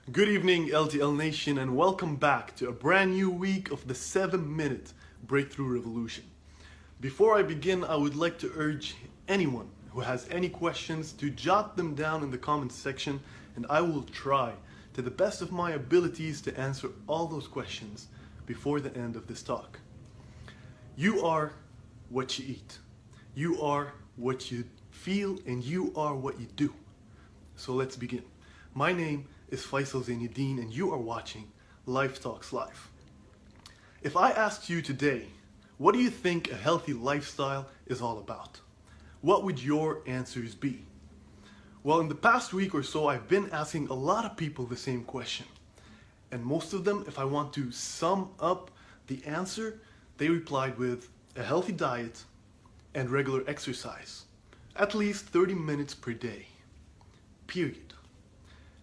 Good evening, LTL Nation, and welcome back to a brand new week of the 7-minute Breakthrough Revolution. Before I begin, I would like to urge anyone who has any questions to jot them down in the comments section, and I will try to the best of my abilities to answer all those questions before the end of this talk. You are what you eat. You are what you feel, and you are what you do. So let's begin. My name is Faisal Zeineddine, and you are watching Life Talks Live. If I asked you today, what do you think a healthy lifestyle is all about? What would your answers be? Well, in the past week or so, I've been asking a lot of people the same question. And most of them, if I want to sum up the answer, they replied with a healthy diet and regular exercise, at least 30 minutes per day. Period.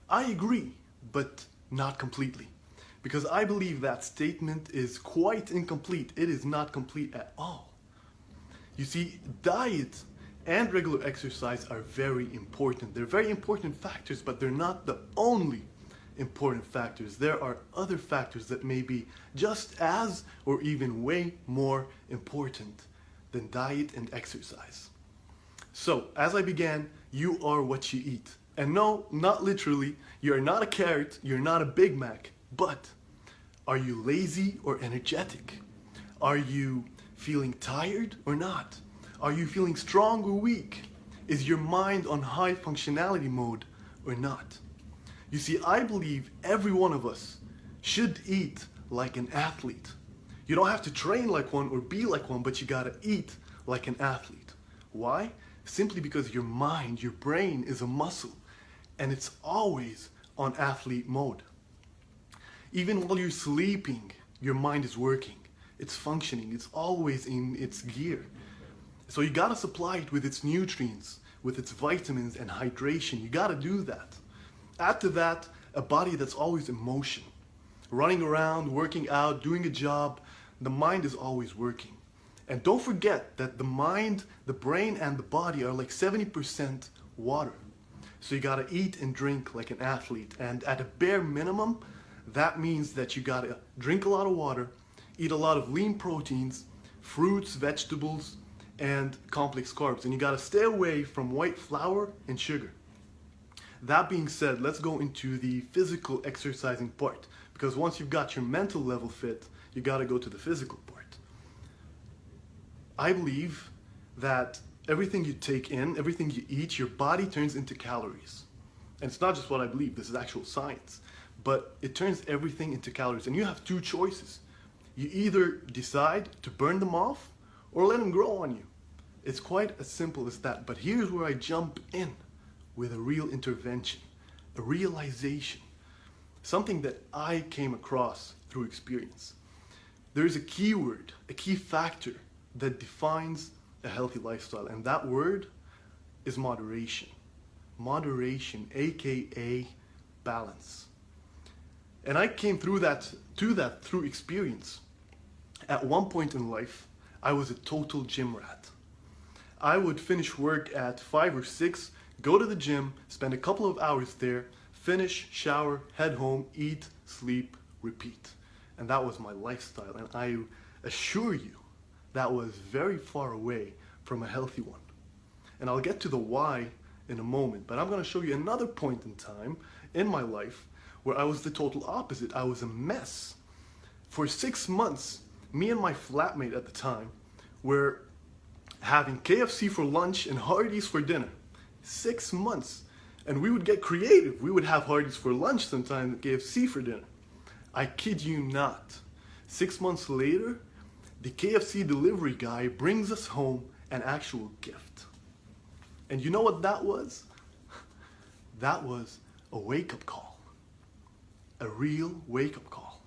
I agree, but not completely, because I believe that statement is quite incomplete. It is not complete at all. You see, diet and regular exercise are very important. They're very important factors, but they're not the only important factors. There are other factors that may be just as or even way more important than diet and exercise. So, as I began, you are what you eat. And no, not literally, you're not a carrot, you're not a Big Mac, but are you lazy or energetic? Are you feeling tired or not? Are you feeling strong or weak? Is your mind on high functionality mode or not? You see, I believe every one of us should eat like an athlete. You don't have to train like one or be like one, but you gotta eat like an athlete. Why? Simply because your mind, your brain is a muscle, and it's always on athlete mode. Even while you're sleeping, your mind is working. It's functioning. It's always in its gear. So you gotta supply it with its nutrients, with its vitamins and hydration. You gotta do that. Add to that a body that's always in motion, running around, working out, doing a job. The mind is always working. And don't forget that the mind, the brain, and the body are like 70% water. So you gotta eat and drink like an athlete. And at a bare minimum, that means that you gotta drink a lot of water, eat a lot of lean proteins, fruits, vegetables, and complex carbs. And you gotta stay away from white flour and sugar. That being said, let's go into the physical exercising part. Because once you've got your mental level fit, you gotta go to the physical part. I believe that everything you take in, everything you eat, your body turns into calories. And it's not just what I believe, this is actual science. But it turns everything into calories. And you have two choices. You either decide to burn them off or let them grow on you. It's quite as simple as that. But here's where I jump in with a real intervention, a realization, something that I came across through experience. There's a key word, a key factor that defines a healthy lifestyle, and that word is moderation. Moderation, aka balance. And I came through that through experience. At one point in life, I was a total gym rat. I would finish work at 5 or 6, go to the gym, spend a couple of hours there, finish, shower, head home, eat, sleep, repeat. And that was my lifestyle, and I assure you, that was very far away from a healthy one. And I'll get to the why in a moment, but I'm going to show you another point in time in my life where I was the total opposite. I was a mess. For 6 months, me and my flatmate at the time were having KFC for lunch and Hardee's for dinner. 6 months. And we would get creative. We would have Hardee's for lunch sometimes and KFC for dinner. I kid you not. 6 months later, the KFC delivery guy brings us home an actual gift. And you know what that was? That was a wake-up call. A real wake-up call.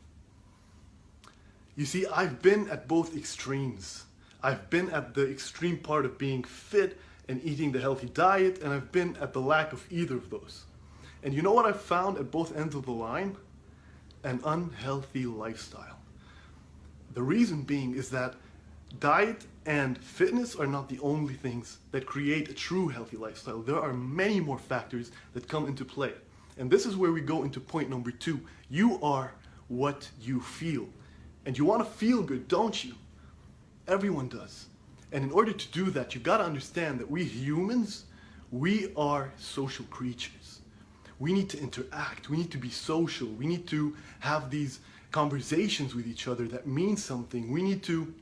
You see, I've been at both extremes. I've been at the extreme part of being fit and eating the healthy diet, and I've been at the lack of either of those. And you know what I've found at both ends of the line? An unhealthy lifestyle. The reason being is that diet and fitness are not the only things that create a true healthy lifestyle. There are many more factors that come into play. And this is where we go into point number 2. You are what you feel. And you want to feel good, don't you? Everyone does. And in order to do that, you've got to understand that we humans, we are social creatures. We need to interact. We need to be social. We need to have these conversations with each other that mean something. We need to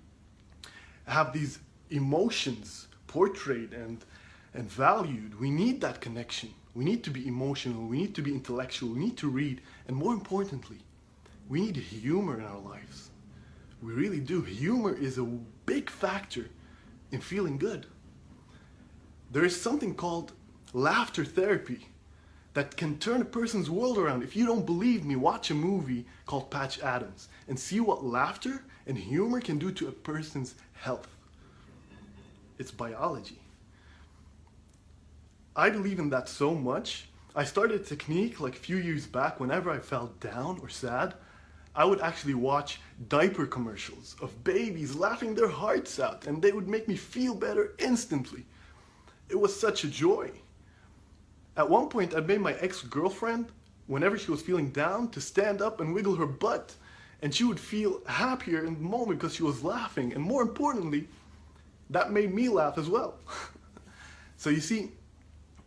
have these emotions portrayed and valued. We need that connection. We need to be emotional. We need to be intellectual. We need to read. And more importantly, we need humor in our lives. We really do. Humor is a big factor in feeling good. There is something called laughter therapy that can turn a person's world around. If you don't believe me, watch a movie called Patch Adams and see what laughter and humor can do to a person's health. It's biology. I believe in that so much. I started a technique like a few years back. Whenever I felt down or sad, I would actually watch diaper commercials of babies laughing their hearts out, and they would make me feel better instantly. It was such a joy. At one point, I made my ex-girlfriend, whenever she was feeling down, to stand up and wiggle her butt, and she would feel happier in the moment because she was laughing. And more importantly, that made me laugh as well. So you see,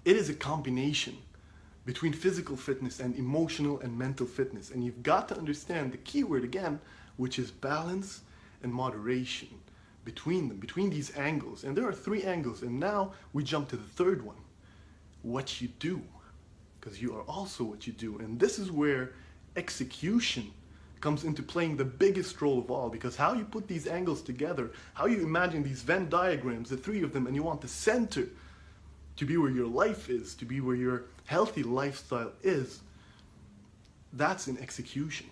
it is a combination between physical fitness and emotional and mental fitness. And you've got to understand the key word again, which is balance and moderation between them, between these angles. And there are 3 angles. And now we jump to the third one, what you do. Because you are also what you do. And this is where execution comes into playing the biggest role of all, because how you put these angles together, how you imagine these Venn diagrams, the 3 of them, and you want the center to be where your life is, to be where your healthy lifestyle is, that's an execution.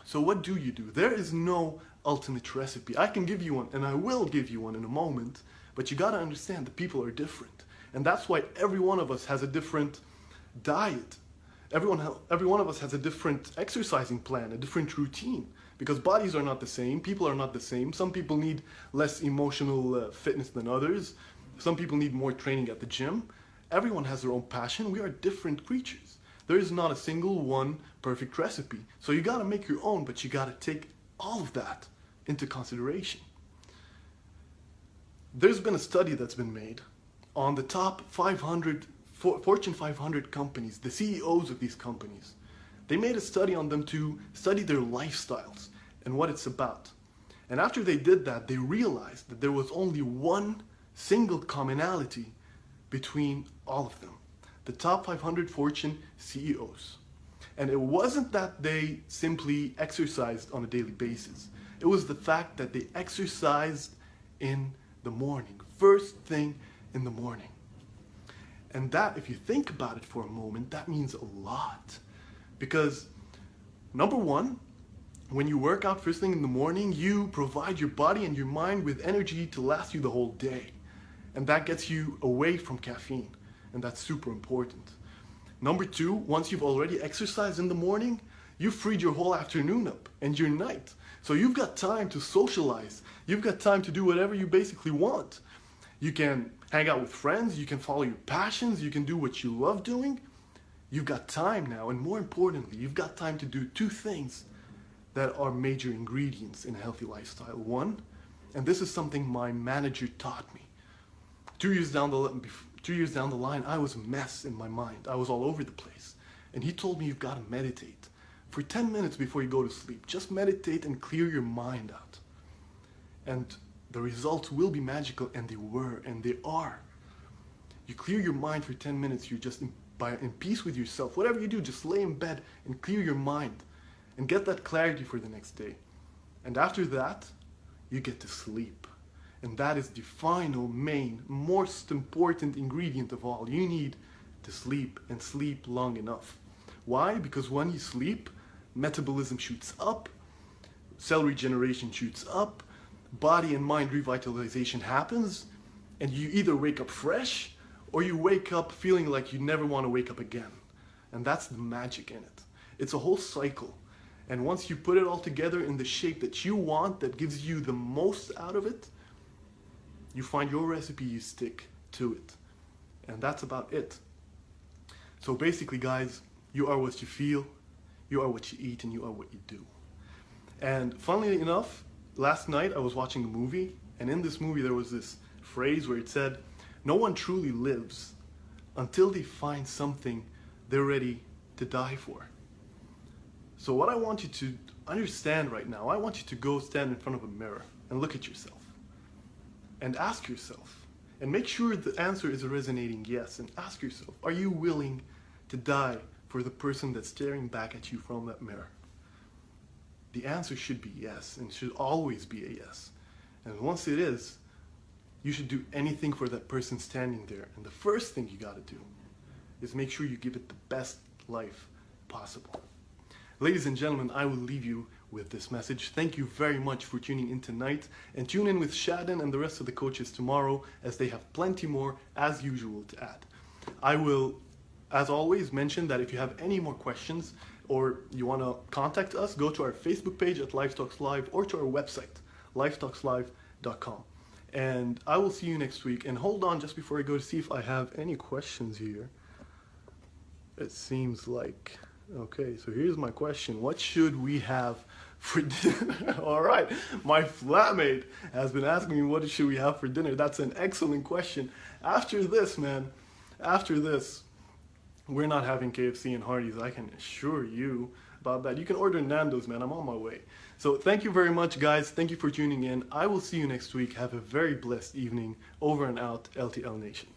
So what do you do? There is no ultimate recipe. I can give you one, and I will give you one in a moment, but you gotta understand that people are different. And that's why every one of us has a different diet. Every one of us has a different exercising plan, a different routine, because bodies are not the same, people are not the same. Some people need less emotional fitness than others. Some people need more training at the gym. Everyone has their own passion. We are different creatures. There is not a single one perfect recipe. So you gotta make your own, but you gotta take all of that into consideration. There's been a study that's been made on the top 500 Fortune 500 companies, the CEOs of these companies. They made a study on them to study their lifestyles and what it's about. And after they did that, they realized that there was only one single commonality between all of them, the top 500 Fortune CEOs. And it wasn't that they simply exercised on a daily basis. It was the fact that they exercised in the morning, first thing in the morning. And that, if you think about it for a moment, that means a lot. Because number one, when you work out first thing in the morning, you provide your body and your mind with energy to last you the whole day. And that gets you away from caffeine. And that's super important. Number two, once you've already exercised in the morning, you've freed your whole afternoon up and your night. So you've got time to socialize. You've got time to do whatever you basically want. You can hang out with friends, you can follow your passions, you can do what you love doing. You've got time now, and more importantly, you've got time to do 2 things that are major ingredients in a healthy lifestyle. One, and this is something my manager taught me. 2 years down the line, I was a mess in my mind. I was all over the place. And he told me you've got to meditate. For 10 minutes before you go to sleep, just meditate and clear your mind out. And the results will be magical, and they were, and they are. You clear your mind for 10 minutes, you're just in peace with yourself. Whatever you do, just lay in bed and clear your mind and get that clarity for the next day. And after that, you get to sleep. And that is the final, main, most important ingredient of all. You need to sleep, and sleep long enough. Why? Because when you sleep, metabolism shoots up, cell regeneration shoots up, body and mind revitalization happens, and you either wake up fresh or you wake up feeling like you never want to wake up again. And that's the magic in it. It's a whole cycle. And once you put it all together in the shape that you want, that gives you the most out of it, you find your recipe, you stick to it. And that's about it. So basically, guys, You are what you feel, you are what you eat, and you are what you do. And funnily enough, last night I was watching a movie, and in this movie there was this phrase where it said, no one truly lives until they find something they're ready to die for. So what I want you to understand right now, I want you to go stand in front of a mirror and look at yourself and ask yourself, and make sure the answer is a resonating yes, and ask yourself, are you willing to die for the person that's staring back at you from that mirror? The answer should be yes, and should always be a yes. And once it is, you should do anything for that person standing there. And the first thing you gotta do is make sure you give it the best life possible. Ladies and gentlemen, I will leave you with this message. Thank you very much for tuning in tonight, and tune in with Shadden and the rest of the coaches tomorrow, as they have plenty more, as usual, to add. I will, as always, mention that if you have any more questions or you want to contact us, go to our Facebook page at Livetalks Live or to our website, livetalkslive.com. And I will see you next week. And hold on, just before I go, to see if I have any questions here. It seems like, okay, so here's my question. What should we have for dinner? All right, my flatmate has been asking me, what should we have for dinner? That's an excellent question. After this, man, after this, we're not having KFC and Hardee's. I can assure you about that. You can order Nando's, man. I'm on my way. So thank you very much, guys. Thank you for tuning in. I will see you next week. Have a very blessed evening. Over and out, LTL Nation.